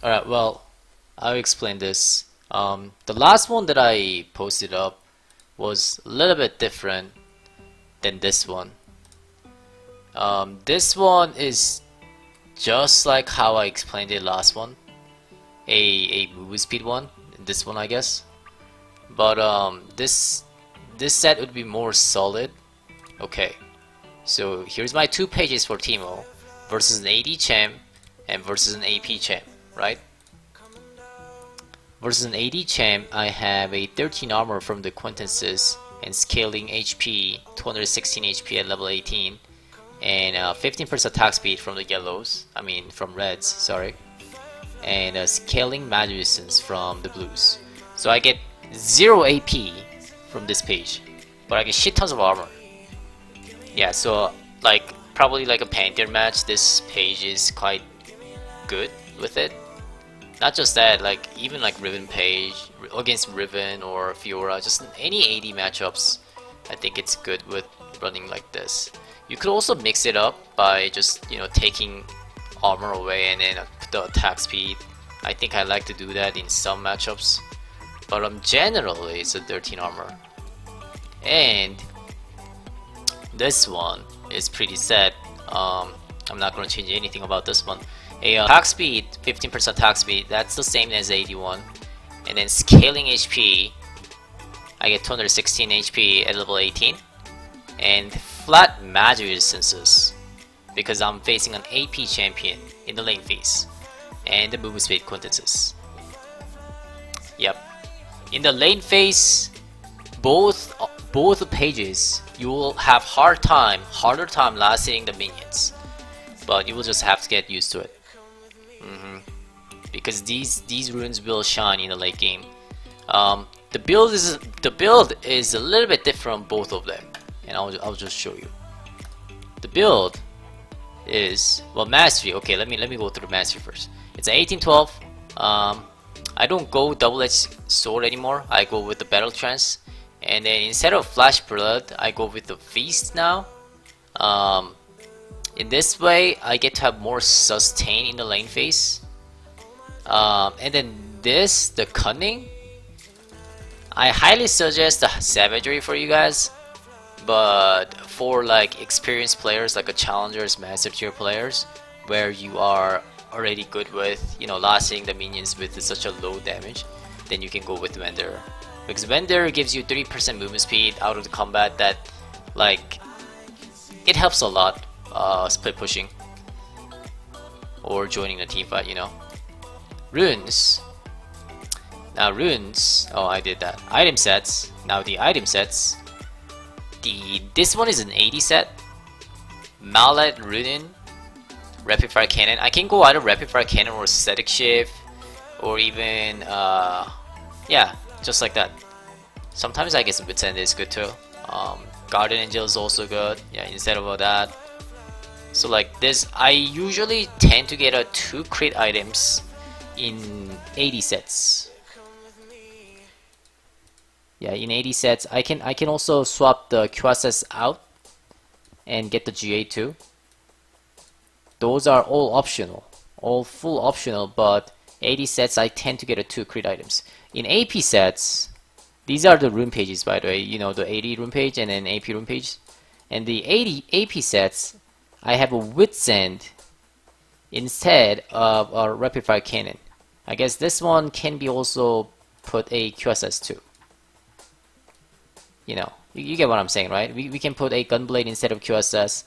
Alright, well, I'll explain this. The last one that I posted up was a little bit different than this one. This one is just like how I explained it last one, a movie speed one. This one, I guess. But this set would be more solid. Okay, so here's my two pages for Teemo versus an AD champ and versus an AP champ, right? Versus an AD champ, I have a 13 armor from the Quintenses and scaling HP, 216 HP at level 18, and 15% attack speed from the yellows, from reds, sorry, and scaling magnificence from the blues. So I get 0 AP from this page, but I get shit tons of armor. Yeah, so like probably like a Pantheon match, this page is quite good with it. Not just that, like even like Riven page against Riven or Fiora, just any AD matchups, I think it's good with running like this. You could also mix it up by just taking armor away and then the attack speed. I think I like to do that in some matchups, but generally it's a 13 armor. And this one is pretty set. I'm not gonna change anything about this one. Attack speed, 15% attack speed, that's the same as 81. And then scaling HP, I get 216 HP at level 18. And flat magic resistances, because I'm facing an AP champion in the lane phase. And the movement speed quintences. Yep. In the lane phase, both pages, you will have harder time lasting the minions. But you will just have to get used to it. Because these runes will shine in the late game. The build is a little bit different on both of them, and I'll just show you. The build is, well, mastery. Okay, let me go through the mastery first. It's an 1812. I don't go double-edged sword anymore. I go with the battle trance, and then instead of flash blood, I go with the feast now. In this way, I get to have more sustain in the lane phase. And then the cunning, I highly suggest the savagery for you guys, but for like experienced players, like a challengers, master tier players, where you are already good with lasting the minions with such a low damage, then you can go with Wanderer, because Wanderer gives you 3% movement speed out of the combat. That like it helps a lot, split pushing or joining a team fight, Runes. Now runes, oh, I did that. Item sets. Now the item sets. This one is an 80 set. Mallet Runin, Rapid Fire Cannon. I can go either Rapid Fire Cannon or Static Shift, or even yeah, just like that. Sometimes I guess Witsend is good too. Guardian Angel is also good. Yeah, instead of all that. So like this, I usually tend to get 2 crit items in 80 sets. Yeah, in 80 sets, I can also swap the QSS out and get the GA too. Those are all optional, all full optional, but 80 sets I tend to get 2 crit items. In AP sets, these are the rune pages, by the way, the 80 rune page and then AP rune page. And the 80 AP sets, I have a Witsend instead of a Rapid Fire Cannon. I guess this one can be also put a QSS too. You get what I'm saying, right? We can put a Gunblade instead of QSS,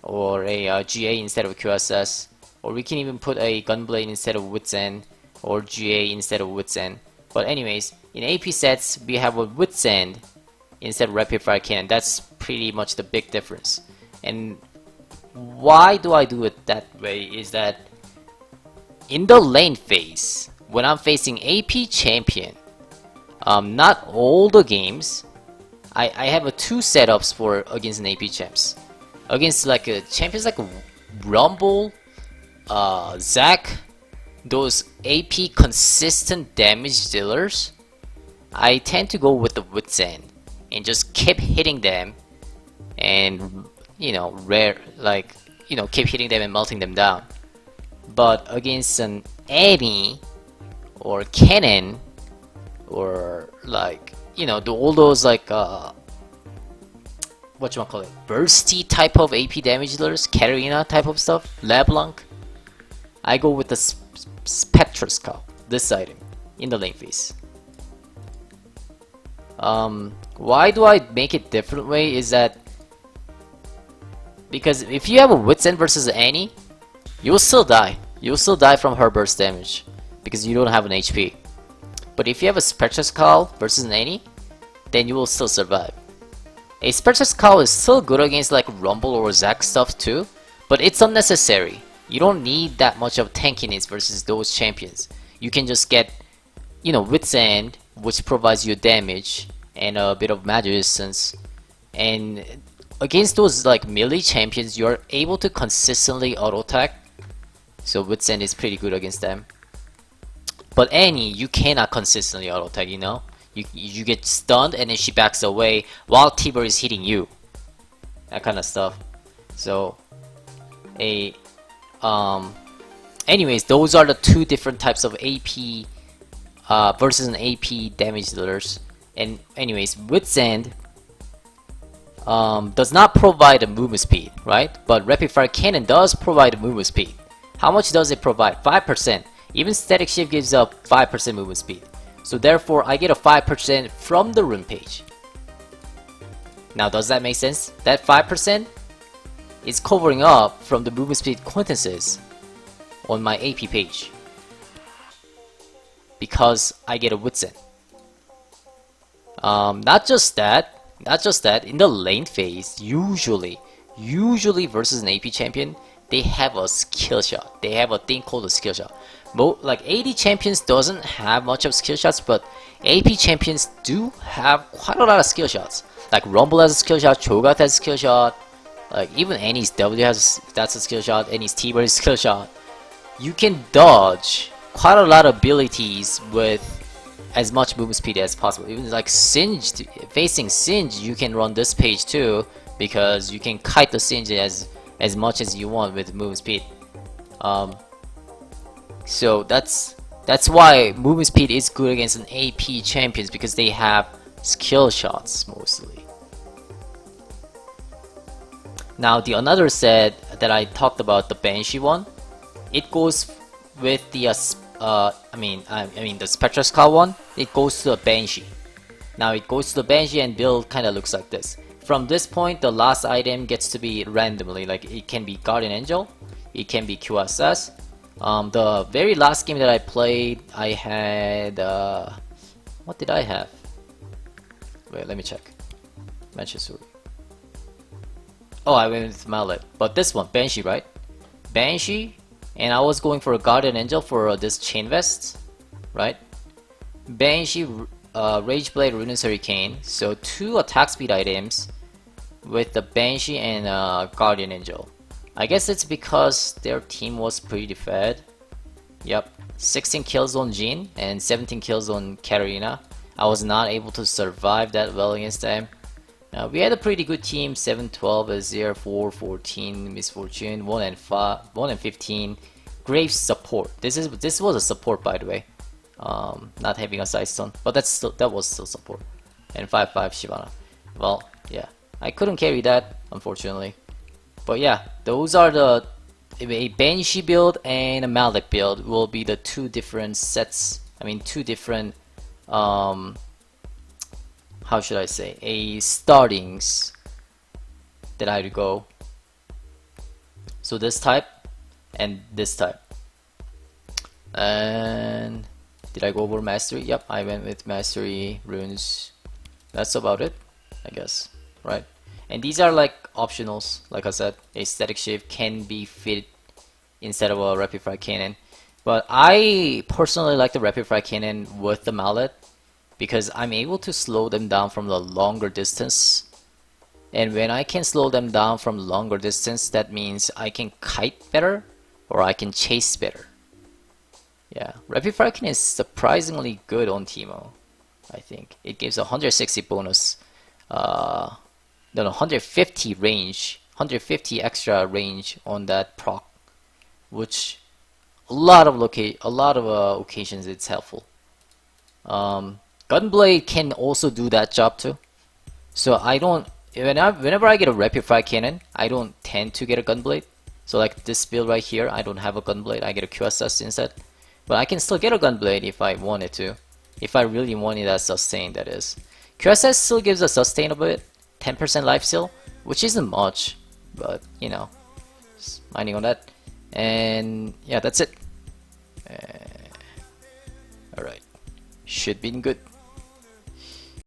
or a GA instead of QSS, or we can even put a Gunblade instead of Witsend, or GA instead of Witsend. But anyways, in AP sets, we have a Witsend instead of Rapid Fire Cannon. That's pretty much the big difference. And why do I do it that way is that in the lane phase, when I'm facing AP champion, not all the games, I have 2 setups for against an AP champs. Against like champions like Rumble, Zac, those AP consistent damage dealers, I tend to go with the Witsend and just keep hitting them and keep hitting them and melting them down. But against an Annie or Cannon or like all those like whatchamacallit, bursty type of AP damage dealers, Katarina type of stuff, LeBlanc, I go with the Spectroscope, this item, in the lane phase. Why do I make it different way is that because if you have a Wits End versus Annie, you'll still die. You'll still die from her burst damage because you don't have an HP. But if you have a Spectroscope versus an Annie, then you will still survive. A Spectroscope is still good against like Rumble or Zac stuff too, but it's unnecessary. You don't need that much of tankiness versus those champions. You can just get, Wits End, which provides you damage and a bit of magic resistance. And against those like melee champions, you're able to consistently auto attack. So Wits End is pretty good against them. But Annie, you cannot consistently auto attack, You get stunned and then she backs away while Tiber is hitting you. That kind of stuff. So, anyways, those are the two different types of AP versus an AP damage dealers. And anyways, Wits End does not provide a movement speed, right? But Rapid Fire Cannon does provide a movement speed. How much does it provide? 5%. Even Static Shift gives up 5% movement speed. So therefore, I get a 5% from the rune page. Now, does that make sense? That 5% is covering up from the movement speed quintances on my AP page. Because I get a Wits End. Not just that, in the lane phase, usually versus an AP champion, they have a skill shot. They have a thing called a skill shot. Like AD champions doesn't have much of skill shots, but AP champions do have quite a lot of skill shots. Like Rumble has a skill shot, Cho'Gath has a skill shot, like even Annie's W that's a skill shot, Annie's T-Bar is a skill shot. You can dodge quite a lot of abilities with as much movement speed as possible. Even like Singed, facing Singed, you can run this page too, because you can kite the Singed as much as you want with movement speed. So that's why movement speed is good against an AP champions, because they have skill shots mostly. Now the another set that I talked about, the Banshee one, it goes with the I mean the Spectroscope one. It goes to the Banshee. Now it goes to the Banshee and build kind of looks like this. From this point, the last item gets to be randomly. Like it can be Guardian Angel, it can be QSS. The very last game that I played, I had what did I have? Wait, let me check. Manchester. Oh, I went with Mallet. But this one, Banshee, right? Banshee, and I was going for a Guardian Angel for this Chain Vest, right? Banshee, Rage Blade, Ruinous Hurricane. So 2 attack speed items with the Banshee and Guardian Angel. I guess it's because their team was pretty fed. Yep, 16 kills on Jhin and 17 kills on Katarina. I was not able to survive that well against them. We had a pretty good team: 7-12, Azir, 4-14, Misfortune, 1-15. Great support. This was a support, by the way. Not having a side stone, but that was still support. And 5-5 Shyvana. Well, yeah, I couldn't carry that, unfortunately. But yeah, those are a Banshee build and a Malik build will be the two different sets. I mean, two different how should I say, a startings that I would go. So this type and this type. And did I go over mastery? Yep, I went with mastery runes. That's about it, I guess, right? And these are like optionals. Like I said, a static shift can be fit instead of a rapid fire cannon. But I personally like the rapid fire cannon with the mallet, because I'm able to slow them down from the longer distance. And when I can slow them down from longer distance, that means I can kite better or I can chase better. Yeah, rapid fire cannon is surprisingly good on Teemo, I think. It gives a 160 bonus, no, 150 range, 150 extra range on that proc, which a lot of occasions it's helpful. Gunblade can also do that job too. So I don't whenever I get a rapid fire cannon, I don't tend to get a gunblade. So like this build right here, I don't have a gunblade. I get a QSS instead. But I can still get a gunblade if I wanted to. If I really wanted that sustain, that is. QSS still gives a sustain a bit, 10% life steal, which isn't much, but you know, just minding on that. And yeah, that's it. Alright, should be good.